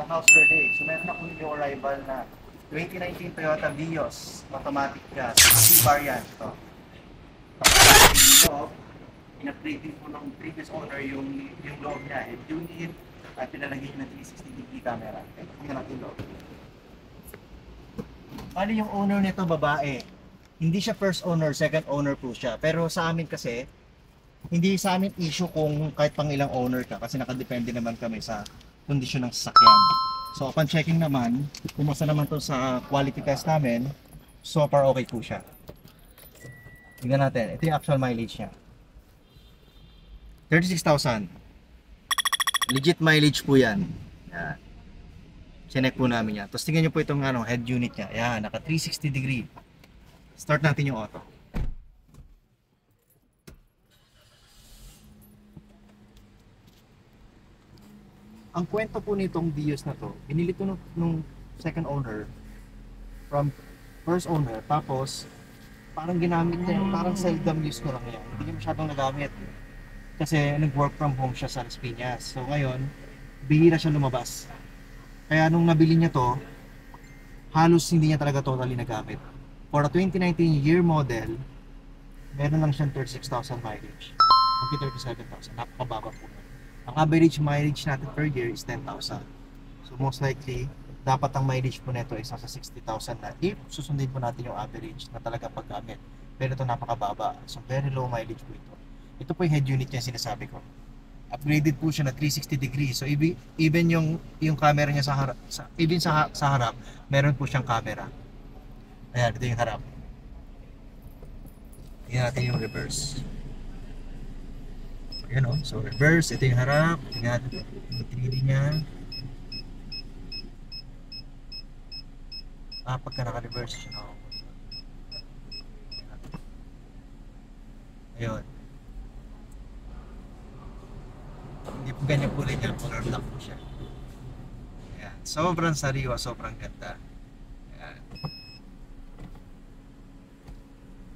house survey. So meron akong new arrival na 2019 Toyota Vios automatic gas, C-variant ito. So, in-upgrade din po ng previous owner yung loob niya, head unit, at pinalagay ng 360-degree camera. Tingnan natin loob. Bali yung owner nito babae. Hindi siya first owner, second owner po siya. Pero sa amin kasi, hindi sa amin issue kung kahit pang ilang owner ka kasi nakadepende naman kami sa kondisyon ng sasakyan. So upon checking naman, kumusta naman to sa quality test namin, so far okay po siya. Tingnan natin, ito yung actual mileage niya. 36,000. Legit mileage po yan. Yan. Chinek po namin yan. Tapos tingnan nyo po itong head unit niya. Yan, naka 360 degree. Start natin yung auto. Ang kwento po nitong Vios na to, binili to nung second owner from first owner. Tapos, parang ginamit niya, parang seldom use ko lang yan. Hindi niya masyadong nagamit. Kasi nag-work from home siya sa Las Piñas. So ngayon, bihira siya lumabas. Kaya nung nabili niya to, halos hindi niya talaga totally nagamit. For a 2019 year model, meron lang siyang 36,000 mileage. Hindi 37,000. Napakababa po. Ang average mileage natin per year is 10,000. So most likely, dapat ang mileage po nito is nasa 60,000 na if susundin po natin yung average na talaga paggamit. Pero ito napakababa. So very low mileage po ito. Ito po yung head unit niya sinasabi ko. Upgraded po siya na 360 degrees. So even yung camera niya sa harap, sa harap, meron po siyang camera. Ayan, ito yung harap. Tingnan natin yung reverse. Ayan o, so reverse, ito yung harap. Tingnan natin yung 3D niya. Pagka naka-reverse siya. Ayun. Hindi po ganyan po rin yan, color black po siya. Ayan. Sobrang sariwa, sobrang ganda. Ayan.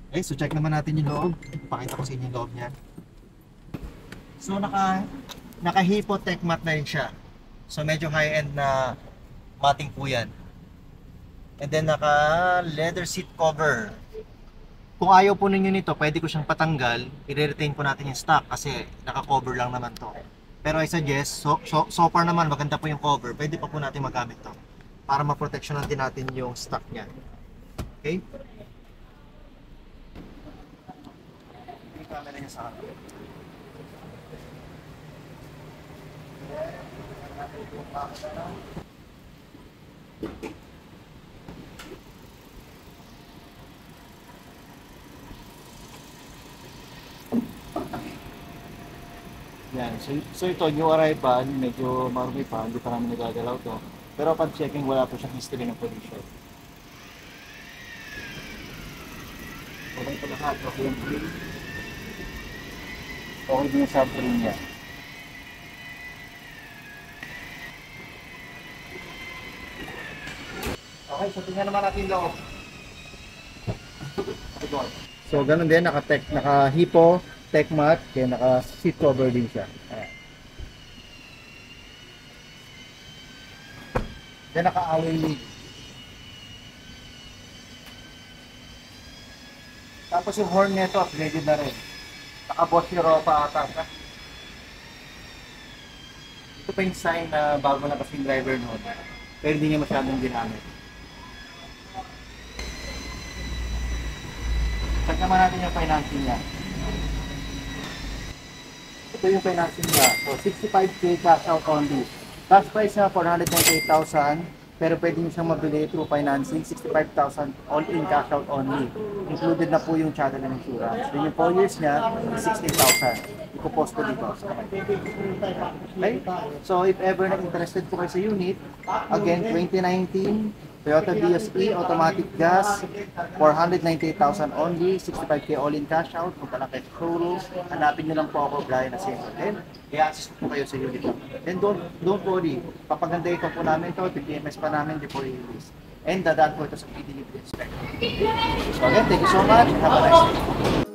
Okay, so check naman natin yung loob. Pakita ko sa inyo yung loob niya. So naka-Hippo Tech mat na rin siya. So medyo high-end na matting po yan. And then naka leather seat cover. Kung ayaw po ninyo nito, pwede ko siyang patanggal. I-retain po natin yung stock kasi naka-cover lang naman to. Pero I suggest, so far naman maganda po yung cover. Pwede pa po natin magamit to para ma-protectionan din natin yung stock niya. Okay? Yung camera niya sa akin. Yan, so ito, new arrival, medyo marumi pa, hindi pa namin nagagalaw to. Pero upon checking, wala po siyang history ng pollution. Okay po lahat, okay yung grill. Okay din yung subframe niya. Okay, so tingnan naman natin loob. So ganun din, naka-Hippo Tech mat, kaya naka-seat cover din siya. Ayan. Then naka-alloy wheel. Tapos yung horn nito, upgraded na rin. Naka-Bosch Europa ata. Ito pa yung sign na bago na kasing driver noon. Pero hindi niya masyadong ginamit. Check naman natin yung financing niya. Ito yung financing niya. So 65K cash out only. Cash price niya 498,000. Pero pwede nyo siyang mabili through financing. 65,000 all in cash out only. Included na po yung channel ng insurance. Then yung 4 years niya, 16,000. Ipopost ko dito. Okay? So if ever na interested po kayo sa unit, again 2019 Toyota Vios E automatic gas, 498,000 only, 65K all in cash out. Kung pala kayo showroom, hanapin nyo lang po ako, Brian Asenjo. Then, i-assist po kayo sa unit lang. Then don't worry, papagandahin pa po namin ito, PPMS pa namin before i-release. And dadaan po ito sa pre-delivery inspection. So again, thank you so much. Have a nice day.